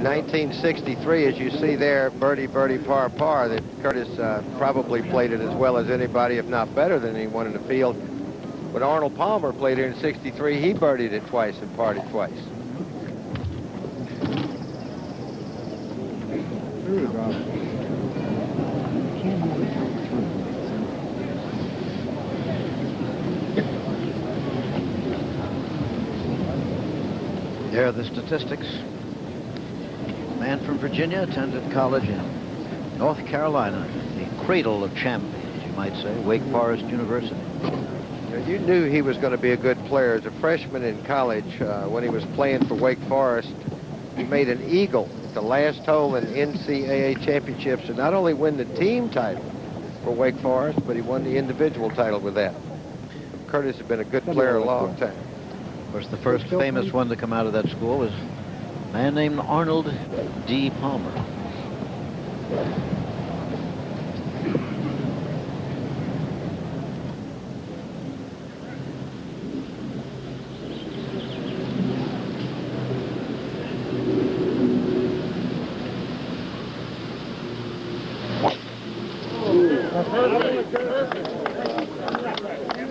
In 1963, as you see there, birdie, birdie, par, par, that Curtis probably played it as well as anybody, if not better than anyone in the field. When Arnold Palmer played here in 63, he birdied it twice and parred it twice. There are the statistics. Man from Virginia, attended college in North Carolina, the cradle of champions, you might say, Wake Forest University. You knew he was going to be a good player. As a freshman in college, when he was playing for Wake Forest, he made an eagle at the last hole in NCAA championships to not only win the team title for Wake Forest, but he won the individual title with that. Curtis had been a good player a long time. Of course, the first famous one to come out of that school was a man named Arnold D. Palmer.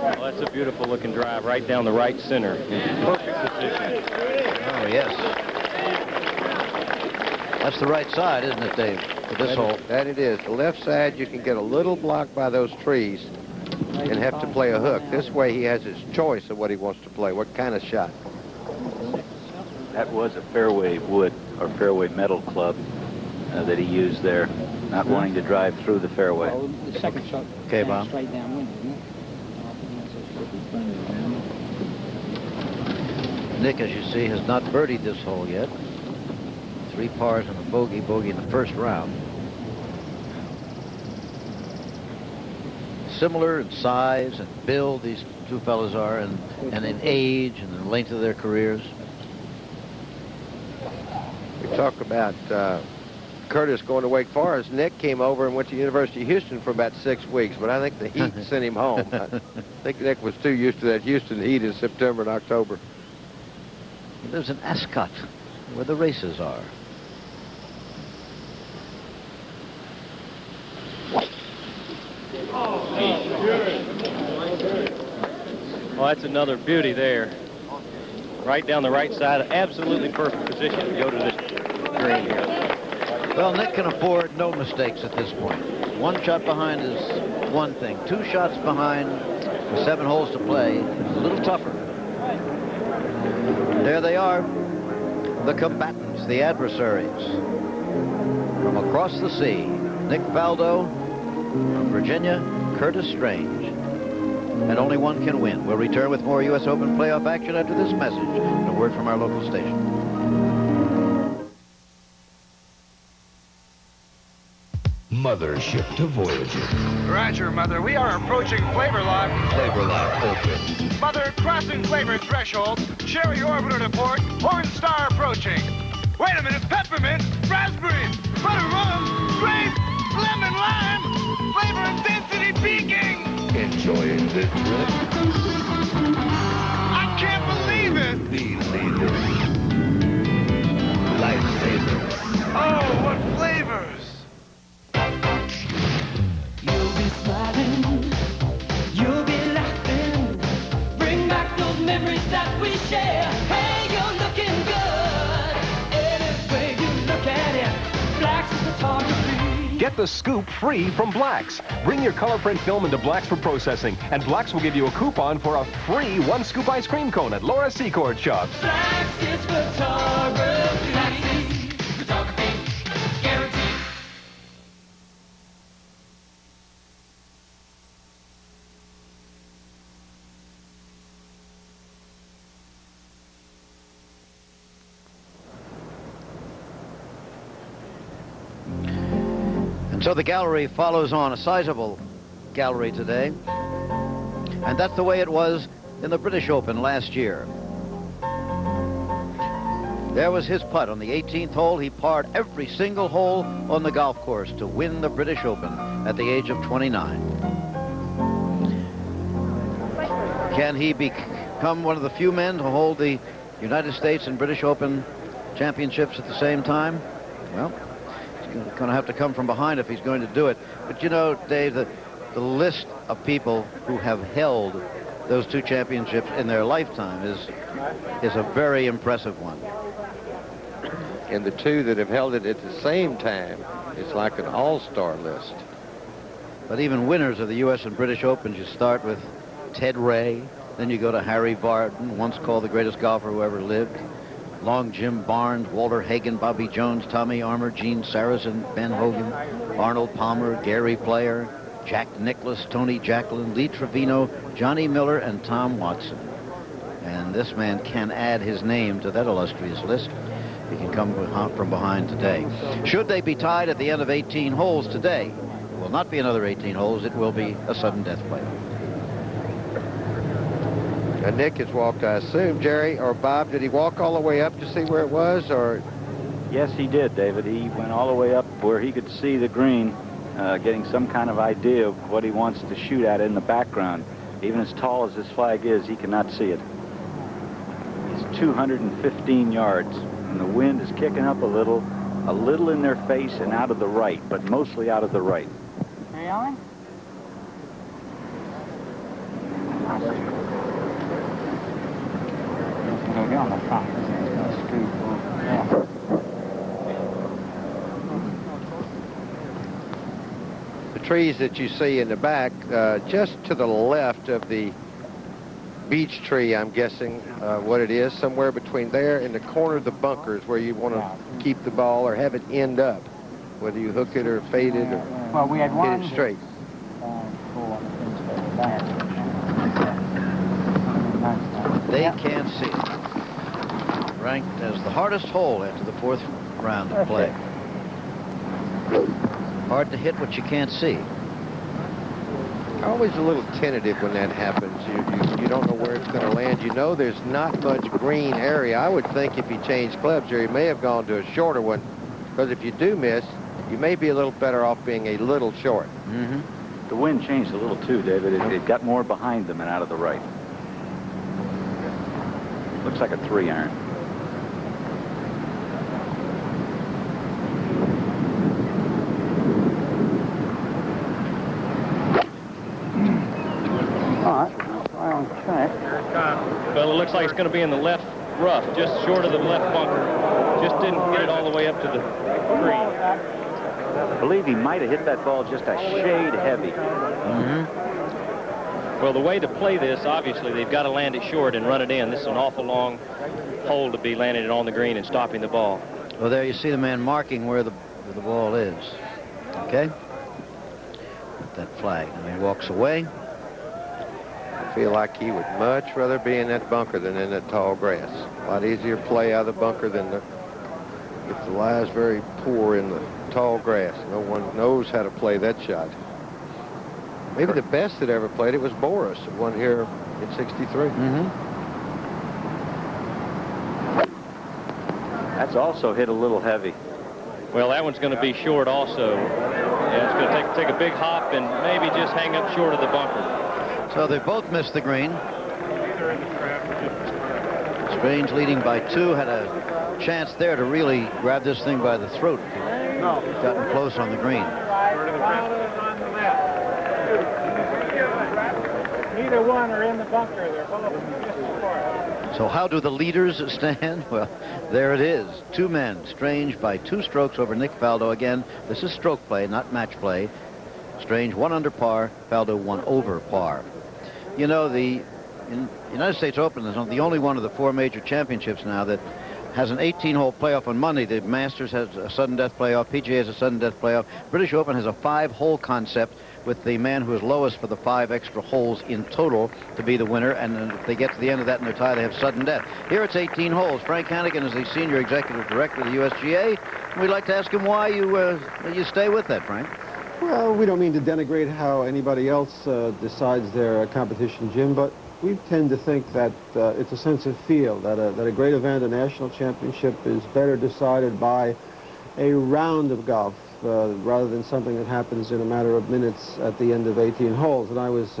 Well, that's a beautiful looking drive right down the right center. Perfect position. Oh, yes. That's the right side, isn't it, Dave, for this hole? That it is. The left side, you can get a little blocked by those trees and have to play a hook. This way, he has his choice of what he wants to play, what kind of shot. That was a fairway wood or fairway metal club that he used there, not wanting to drive through the fairway. Well, the second shot. Okay, Bob. Straight downwind, isn't it? Nick, as you see, has not birdied this hole yet. 3 pars and a bogey in the first round. Similar in size and build, these two fellas are, and in age and the length of their careers. We talk about Curtis going to Wake Forest. Nick came over and went to University of Houston for about 6 weeks, but I think the heat sent him home. I think Nick was too used to that Houston heat in September and October. He lives in Ascot, where the races are. Well, that's another beauty there. Right down the right side. Absolutely perfect position to go to this green here. Well, Nick can afford no mistakes at this point. 1 shot behind is one thing. 2 shots behind with 7 holes to play is a little tougher. There they are, the combatants, the adversaries. From across the sea, Nick Faldo, from Virginia, Curtis Strange. And only one can win. We'll return with more U.S. Open playoff action after this message and a word from our local station. Mothership to Voyager. Roger, Mother. We are approaching Flavor Lock. Flavor Lock open. Mother, crossing Flavor threshold. Cherry orbiter to port. Orange Star approaching. Wait a minute. Peppermint, raspberry, butter rum, grape, lemon, lime. Flavor intensity peaking. Enjoying the trip? I can't believe it. Believe it. Lifesavers. Oh, what flavors. You'll be smiling, you'll be laughing, bring back those memories that we share. Hey, you're looking good, any way you look at it. Black's photography. Get the scoop free from Black's. Bring your color print film into Black's for processing, and Black's will give you a coupon for a free 1-scoop ice cream cone at Laura Secord shops. Black's is photography. Black's is photography, guaranteed. So the gallery follows on, a sizable gallery today. And that's the way it was in the British Open last year. There was his putt on the 18th hole. He parred every single hole on the golf course to win the British Open at the age of 29. Can he become one of the few men to hold the United States and British Open championships at the same time? Well, he's going to have to come from behind if he's going to do it. But you know, Dave, the list of people who have held those 2 championships in their lifetime is a very impressive one. And the 2 that have held it at the same time, it's like an all-star list. But even winners of the U.S. and British Opens, you start with Ted Ray, then you go to Harry Vardon, once called the greatest golfer who ever lived. Long Jim Barnes, Walter Hagen, Bobby Jones, Tommy Armour, Gene Sarazen, Ben Hogan, Arnold Palmer, Gary Player, Jack Nicklaus, Tony Jacklin, Lee Trevino, Johnny Miller, and Tom Watson. And this man can add his name to that illustrious list. He can come from behind today. Should they be tied at the end of 18 holes today, it will not be another 18 holes. It will be a sudden death play. And Nick has walked, I assume. Jerry or Bob, did he walk all the way up to see where it was, or? Yes, he did, David. He went all the way up where he could see the green, getting some kind of idea of what he wants to shoot at in the background. Even as tall as this flag is, he cannot see it. It's 215 yards, and the wind is kicking up a little in their face and out of the right, but mostly out of the right. Are you on? On the front. The trees that you see in the back, just to the left of the beech tree, I'm guessing what it is, somewhere between there and the corner of the bunkers where you want to keep the ball or have it end up, whether you hook it or fade it or well, we had hit it straight. They can't see it. Ranked as the hardest hole after the 4th round of play. Hard to hit what you can't see. Always a little tentative when that happens. You don't know where it's going to land. You know there's not much green area. I would think if he changed clubs here, he may have gone to a shorter one, because if you do miss, you may be a little better off being a little short. Mm-hmm. The wind changed a little too, David. It got more behind them and out of the right. Looks like a 3-iron. Well, it looks like it's going to be in the left rough, just short of the left bunker. Just didn't get it all the way up to the green. I believe he might have hit that ball just a shade heavy. Mm-hmm. Well, the way to play this, obviously, they've got to land it short and run it in. This is an awful long hole to be landing it on the green and stopping the ball. Well, there you see the man marking where the ball is. Okay? That flag. And he walks away. I feel like he would much rather be in that bunker than in that tall grass. A lot easier play out of the bunker than if the lie's very poor in the tall grass. No one knows how to play that shot. Maybe the best that ever played it was Boris, who won here in '63. Mm-hmm. That's also hit a little heavy. Well, that one's going to be short also. Yeah, it's going to take a big hop and maybe just hang up short of the bunker. So they both missed the green. Strange leading by 2, had a chance there to really grab this thing by the throat. He'd gotten close on the green. Neither one are in the bunker. They're both just short. So how do the leaders stand? Well, there it is. 2 men. Strange by 2 strokes over Nick Faldo. Again, this is stroke play, not match play. Strange 1 under par, Faldo 1 over par. You know, the United States Open is the only one of the 4 major championships now that has an 18-hole playoff on Monday. The Masters has a sudden death playoff. PGA has a sudden death playoff. British Open has a 5-hole concept with the man who is lowest for the 5 extra holes in total to be the winner. And then if they get to the end of that and they're tied, they have sudden death. Here it's 18 holes. Frank Hannigan is the senior executive director of the USGA. We'd like to ask him why you stay with that, Frank. Well, we don't mean to denigrate how anybody else decides their competition, Jim, but we tend to think that it's a sense of feel, that a great event, a national championship, is better decided by a round of golf rather than something that happens in a matter of minutes at the end of 18 holes. And I was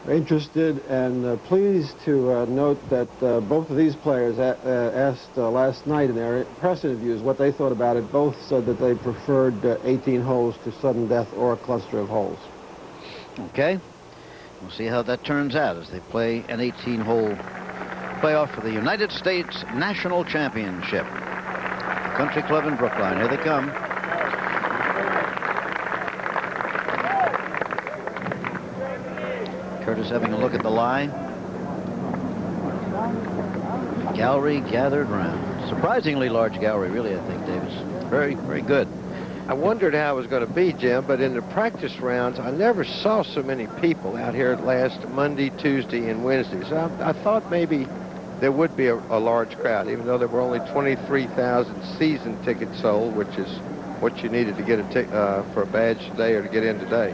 Interested and pleased to note that both of these players asked last night in their press interviews what they thought about it. Both said that they preferred 18 holes to sudden death or a cluster of holes. Okay. We'll see how that turns out as they play an 18-hole playoff for the United States National Championship. Country Club in Brookline. Here they come. Curtis having a look at the lie. Gallery gathered round. Surprisingly large gallery, really, I think, Davis. Very, very good. I wondered how it was going to be, Jim, but in the practice rounds, I never saw so many people out here last Monday, Tuesday, and Wednesday. So I thought maybe there would be a large crowd, even though there were only 23,000 season tickets sold, which is what you needed to get for a badge today or to get in today.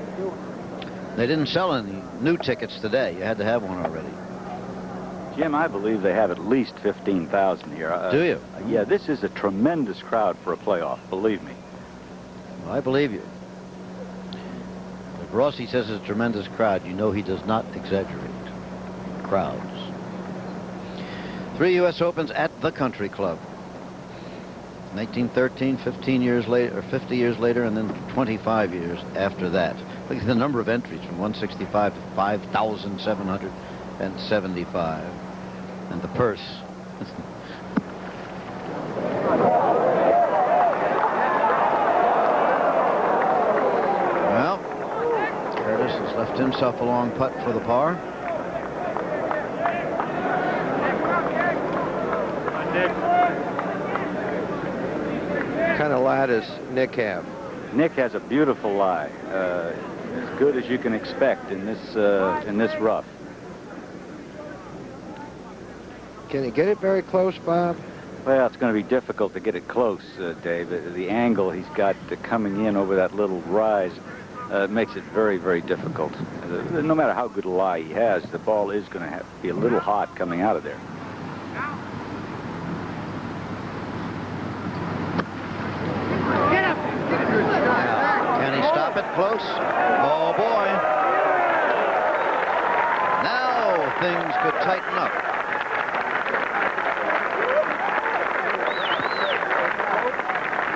They didn't sell any new tickets today. You had to have one already. Jim, I believe they have at least 15,000 here. Do you? Yeah, this is a tremendous crowd for a playoff, believe me. Well, I believe you. If Rossi says it's a tremendous crowd, you know he does not exaggerate. Crowds. 3 U.S. Opens at the Country Club. 1913, 15 years later, or 50 years later, and then 25 years after that. Look at the number of entries from 165 to 5,775. And the purse. Well, Curtis has left himself a long putt for the par. What kind of lie does Nick have? Nick has a beautiful lie, as good as you can expect in this rough. Can he get it very close, Bob? Well, it's going to be difficult to get it close, Dave. The angle he's got coming in over that little rise makes it very, very difficult. No matter how good a lie he has, the ball is going to have to be a little hot coming out of there. Can he stop it close? Oh, boy. Now things could tighten up.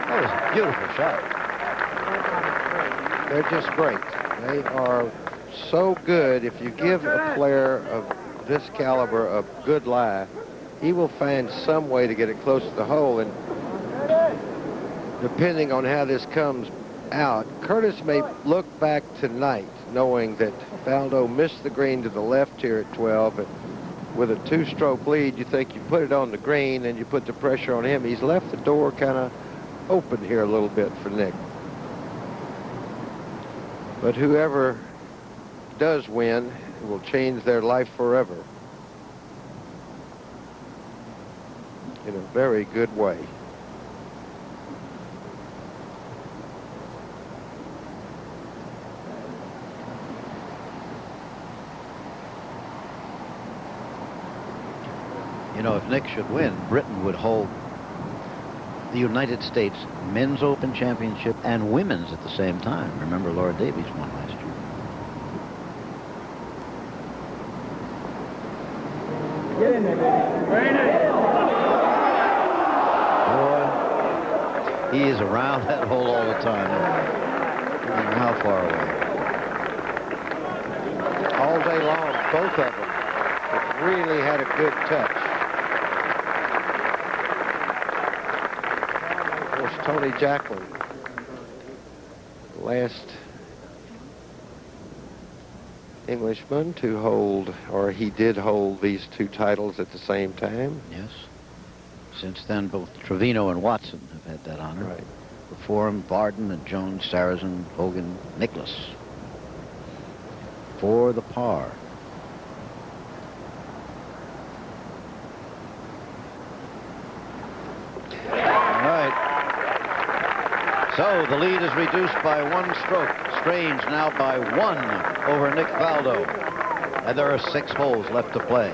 That was a beautiful shot. They're just great. They are so good. If you give a player of this caliber a good lie, he will find some way to get it close to the hole. And depending on how this comes out, Curtis may look back tonight knowing that Faldo missed the green to the left here at 12. And with a two-stroke lead, you think you put it on the green and you put the pressure on him. He's left the door kind of open here a little bit for Nick. But whoever does win, it will change their life forever in a very good way. You know, if Nick should win, Britain would hold the United States Men's Open Championship and Women's at the same time. Remember, Laura Davies won last year. Get in there, baby. Very nice. Boy, he is around that hole all the time. I don't know how far away. All day long, both of them have really had a good touch. Tony Jacklin, last Englishman to hold, or he did hold these two titles at the same time. Yes. Since then, both Trevino and Watson have had that honor. Right. Before him, Varden and Jones, Sarrazin, Hogan, Nicklaus. For the par. So the lead is reduced by 1 stroke. Strange now by 1 over Nick Faldo. And there are 6 holes left to play.